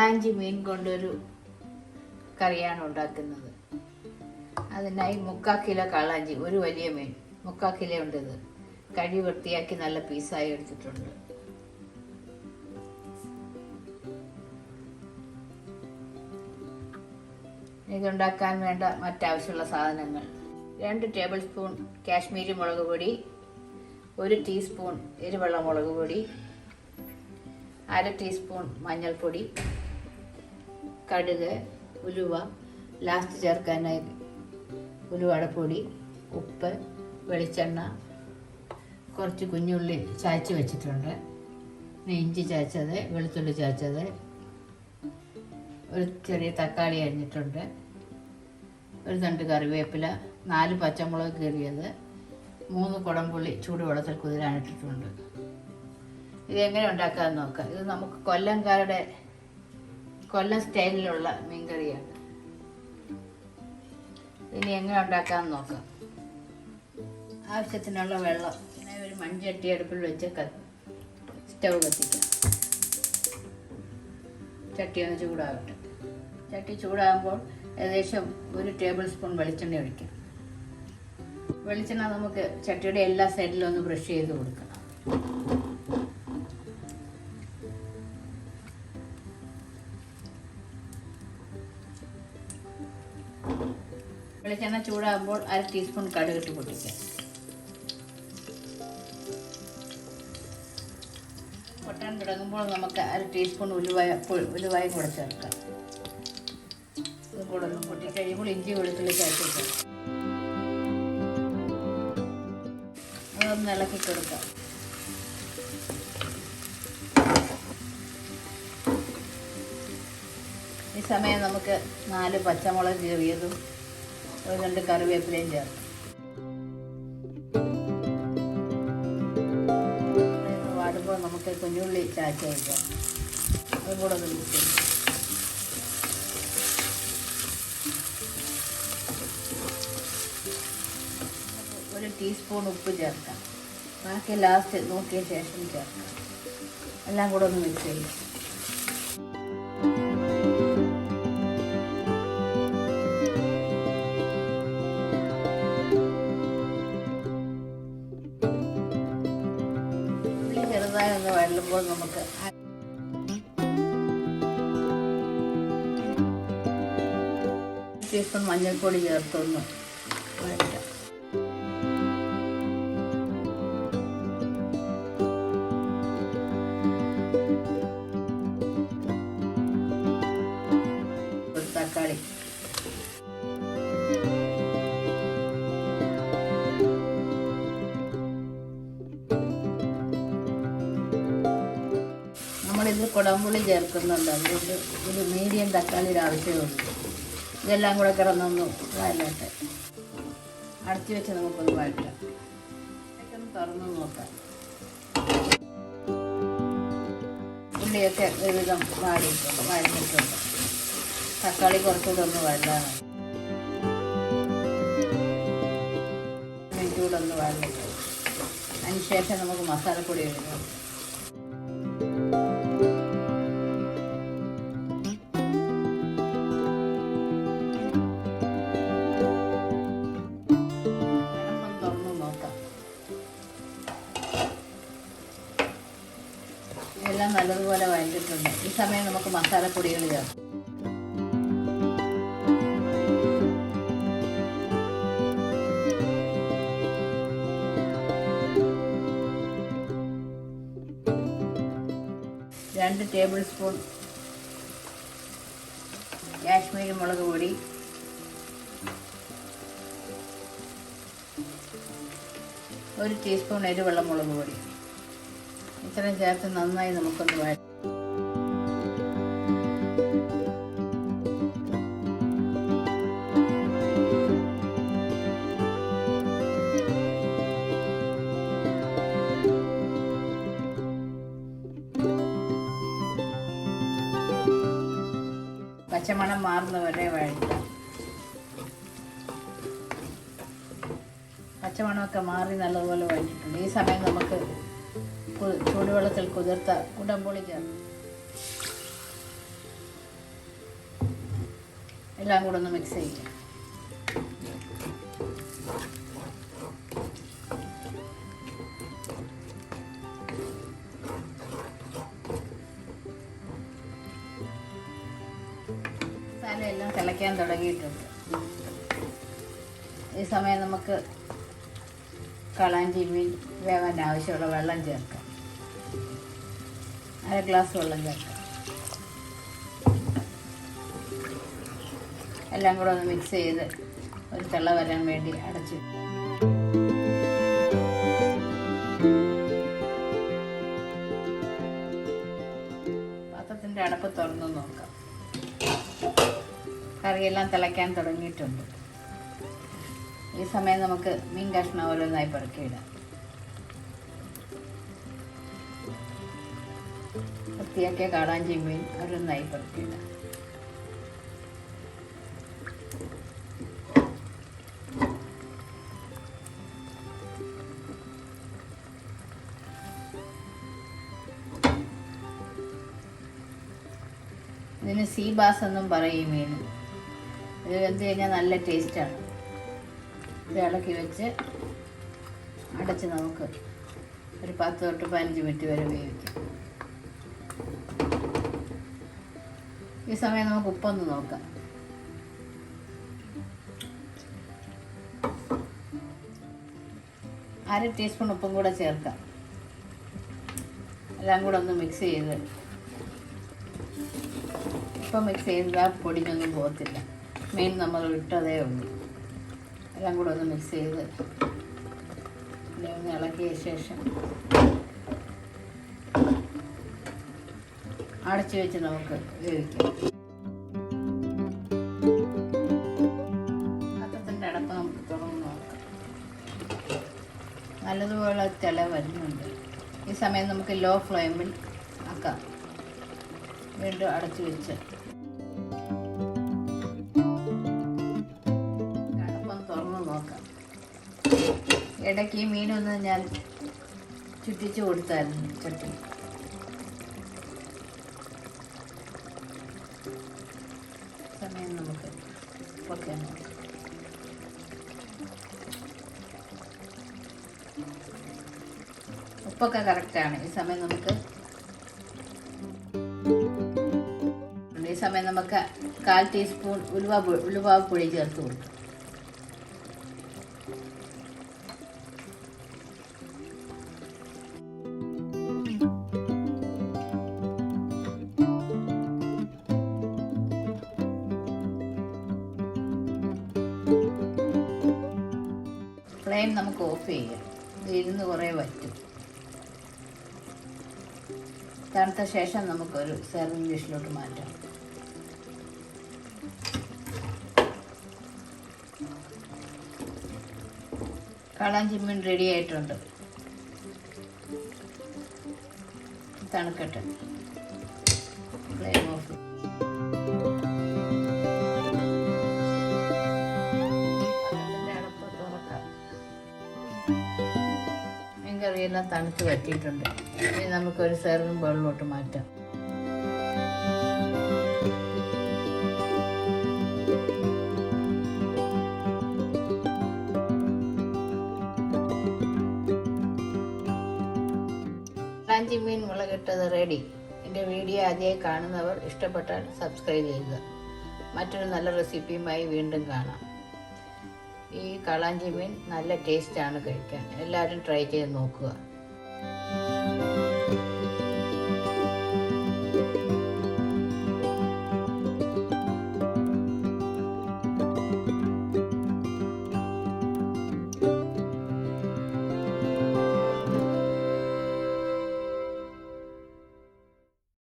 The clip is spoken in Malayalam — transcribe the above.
കാളാഞ്ചി മീൻ കൊണ്ടൊരു കറിയാണ് ഉണ്ടാക്കുന്നത്. അതിനായി 3/4 കിലോ കാളാഞ്ചി, ഒരു വലിയ മീൻ 3/4 കിലോ ഉണ്ട്. ഇത് കഴുകി വൃത്തിയാക്കി നല്ല പീസായി എടുത്തിട്ടുണ്ട്. ഇതുണ്ടാക്കാൻ വേണ്ട മറ്റാവശ്യമുള്ള സാധനങ്ങൾ: 2 ടേബിൾ സ്പൂൺ കാശ്മീരി മുളക് പൊടി, 1 ടീസ്പൂൺ എരിവെള്ള മുളക് പൊടി, 1/2 ടീസ്പൂൺ മഞ്ഞൾപ്പൊടി, കടുക്, ഉലുവ, ലാസ്റ്റ് ചേർക്കാനായി ഉലുവടപ്പൊടി, ഉപ്പ്, വെളിച്ചെണ്ണ, കുറച്ച് കുഞ്ഞുള്ളി ചായച്ച് വെച്ചിട്ടുണ്ട്, ഇഞ്ചി ചായച്ചത്, വെളുത്തുള്ളി ചായച്ചത്, ഒരു ചെറിയ തക്കാളി അരിഞ്ഞിട്ടുണ്ട്, ഒരു തണ്ട് കറിവേപ്പില, 4 പച്ചമുളക് കീറിയത്, 3 കുടംപുളി ചൂടുവെള്ളത്തിൽ കുതിരാനിട്ടിട്ടുണ്ട്. ഇതെങ്ങനെ ഉണ്ടാക്കാമെന്ന് നോക്കാം. ഇത് നമുക്ക് കൊല്ലം സ്റ്റൈലിലുള്ള മീൻകറിയാണ്. ഇനി എങ്ങനെ ഉണ്ടാക്കാമെന്ന് നോക്കാം. ആവശ്യത്തിനുള്ള വെള്ളം. പിന്നെ ഒരു മൺചട്ടി അടുപ്പിൽ വെച്ച് സ്റ്റൗ കത്തിക്കാം. ചട്ടി ഒന്ന് ചൂടാകട്ടെ. ചട്ടി ചൂടാകുമ്പോൾ ഏകദേശം 1 ടേബിൾ സ്പൂൺ വെളിച്ചെണ്ണ ഒഴിക്കാം. വെളിച്ചെണ്ണ നമുക്ക് ചട്ടിയുടെ എല്ലാ സൈഡിലും ഒന്ന് ബ്രഷ് ചെയ്ത് കൊടുക്കണം. വെളിച്ചെണ്ണ ചൂടാകുമ്പോൾ 1/2 ടീസ്പൂൺ കടുകിട്ട് പൊട്ടിക്കാം. പൊട്ടാൻ തുടങ്ങുമ്പോൾ നമുക്ക് 1/2 ടീസ്പൂൺ ഉലുവായും കൂടെ ചേർക്കാം. ഇത് കൂടെ ഒന്ന് പൊട്ടിക്കഴിയുമ്പോൾ ഇഞ്ചി വെളുത്തുള്ളി ചേർത്തിട്ട് അതൊന്ന് ഇളക്കി കൊടുക്കാം. ഈ സമയം നമുക്ക് 4 പച്ചമുളക് കീറിയതും 1 തണ്ട് കറിവേപ്പിലയും ചേർക്കാം. വാടുമ്പോൾ നമുക്ക് കുഞ്ഞുള്ളി ചായച്ച് വയ്ക്കാം. അതും കൂടെ ഒന്ന് മിക്സ് ചെയ്യാം. 1 ടീസ്പൂൺ ഉപ്പ് ചേർക്കാം. ബാക്കി ലാസ്റ്റ് നോക്കിയ ശേഷം ചേർക്കാം. എല്ലാം കൂടെ ഒന്ന് മിക്സ് ചെയ്യാം. ചെറുതായി ഒന്ന് വഴലുമ്പോൾ നമുക്ക് ടീസ്പൂൺ മഞ്ഞൾപ്പൊടി ചേർത്തൊന്ന് വഴറ്റാം. ഒരു തക്കാളി, നമ്മളിത് കുടംപുളി ചേർക്കുന്നുണ്ട്. അതുകൊണ്ട് ഒരു മീഡിയം തക്കാളിയുടെ ആവശ്യമുണ്ട്. ഇതെല്ലാം കൂടെ കിടന്നൊന്ന് വഴലട്ടെ. അടച്ചു വെച്ച് നമുക്കൊന്ന് വഴറ്റാം. ഒന്ന് തുറന്ന് നോക്കാം. ഉള്ളിയൊക്കെ ഒരുവിധം വഴഞ്ഞിട്ടുണ്ട്. തക്കാളി കുറച്ചുകൂടെ ഒന്ന് വഴലാണ്. മിനിറ്റുകൂടെ ഒന്ന് വഴലിട്ട് അതിനുശേഷം നമുക്ക് മസാലപ്പൊടി ഇടാം. എല്ലാം നല്ലതുപോലെ വഴറ്റിട്ടുണ്ട്. ഈ സമയം നമുക്ക് മസാലപ്പൊടികൾ ചേർക്കാം. രണ്ട് ടേബിൾ സ്പൂൺ കാശ്മീരി മുളക് പൊടി, 1 ടീസ്പൂൺ എരിവെള്ള മുളക് പൊടി. ഇത്രയും ചേർത്ത് നന്നായി നമുക്കൊന്ന് വഴറ്റാം. പച്ചമണം മാറുന്നവരെ വഴറ്റാം. പച്ചമണമൊക്കെ മാറി നല്ലതുപോലെ വഴറ്റിട്ടുണ്ട്. ഈ സമയം നമുക്ക് ചൂടുവെള്ളത്തിൽ കുതിർത്ത കുടംപുളി ചേർക്കാം. എല്ലാം കൂടെ ഒന്ന് മിക്സ് ചെയ്യാം. മസാലയെല്ലാം തിളയ്ക്കാൻ തുടങ്ങിയിട്ടുണ്ട്. ഈ സമയം നമുക്ക് കാളാഞ്ചി മീൻ വേവാൻ ആവശ്യമുള്ള വെള്ളം ചേർക്കാം. 1/2 ഗ്ലാസ് വെള്ളം ചേർക്കാം. എല്ലാം കൂടെ ഒന്ന് മിക്സ് ചെയ്ത് ഒരു തിള വരാൻ വേണ്ടി അടച്ചു. പാത്രത്തിൻ്റെ അടപ്പ് തുറന്ന് നോക്കാം. കറിയെല്ലാം തിളയ്ക്കാൻ തുടങ്ങിയിട്ടുണ്ട്. ഈ സമയം നമുക്ക് മീൻ കഷ്ണം ഓരോന്നായി പെറുക്കിയിടാം. വൃത്തിയാക്കിയ കാളാഞ്ചി മീൻ ഓരോന്നായി പെറുക്കിയിടാം. ഇതിന് സീ ബാസ് എന്നും പറയും മീൻ. ഇത് വെന്ത് കഴിഞ്ഞാൽ നല്ല ടേസ്റ്റാണ്. ഇത് ഇളക്കി വെച്ച് അടച്ച് നമുക്ക് ഒരു 10 തൊട്ട് 15 മിനിറ്റ് വരെ വേവിക്കാം. ഈ സമയം നമുക്ക് ഉപ്പൊന്ന് നോക്കാം. അര ടീസ്പൂൺ ഉപ്പും കൂടെ ചേർക്കാം. എല്ലാം കൂടെ ഒന്ന് മിക്സ് ചെയ്ത്, ഇപ്പം മിക്സ് ചെയ്താൽ പൊടിഞ്ഞൊന്നും പോകത്തില്ല. മീൻ നമ്മൾ ഇട്ടതേ ഉള്ളൂ. എല്ലാം കൂടെ ഒന്ന് മിക്സ് ചെയ്ത് ഒന്ന് ഇളക്കിയ ശേഷം അടച്ചു വെച്ച് നമുക്ക് വേവിക്കാം. പാത്രത്തിൻ്റെ അടപ്പ് നമുക്ക് തുറന്ന് നോക്കാം. നല്ലതുപോലെ തിള വരുന്നുണ്ട്. ഈ സമയം നമുക്ക് ലോ ഫ്ലെയിമിൽ ആക്കാം. വീണ്ടും അടച്ചു വെച്ച് അടപ്പം തുറന്ന് നോക്കാം. ഇടയ്ക്ക് ഈ മീനൊന്ന് ഞാൻ ചുറ്റിച്ച് കൊടുത്തായിരുന്നു ചട്ടി. സമയം നമുക്ക് ഉപ്പൊക്കെ നോക്കാം. ഉപ്പൊക്കെ കറക്റ്റാണ്. ഈ സമയം നമുക്ക് 1/4 ടീസ്പൂൺ ഉലുവാ പൊടി ചേർത്ത് കൊടുക്കും. ഫ്ലെയിം നമുക്ക് ഓഫ് ചെയ്യാം. ഇത് ഇരുന്ന് കുറേ വറ്റും. തണുത്ത ശേഷം നമുക്കൊരു സെർവിങ് ഡിഷിലോട്ട് മാറ്റാം. കാളാഞ്ചി മീൻ റെഡി ആയിട്ടുണ്ട്. തണുക്കട്ടെ. Flame off. മീൻ കറിയെല്ലാം തണുത്ത് വറ്റിയിട്ടുണ്ട്. ഇനി നമുക്കൊരു സെർവിങ് ബൗളിലോട്ട് മാറ്റാം. കാളാഞ്ചി മീൻ മുളകിട്ടത് റെഡി. എൻ്റെ വീഡിയോ ആദ്യമായി കാണുന്നവർ ഇഷ്ടപ്പെട്ടാൽ സബ്സ്ക്രൈബ് ചെയ്യുക. മറ്റൊരു നല്ല റെസിപ്പിയുമായി വീണ്ടും കാണാം. ഈ കാളാഞ്ചി മീൻ നല്ല ടേസ്റ്റാണ് കഴിക്കാൻ. എല്ലാവരും ട്രൈ ചെയ്ത് നോക്കുക.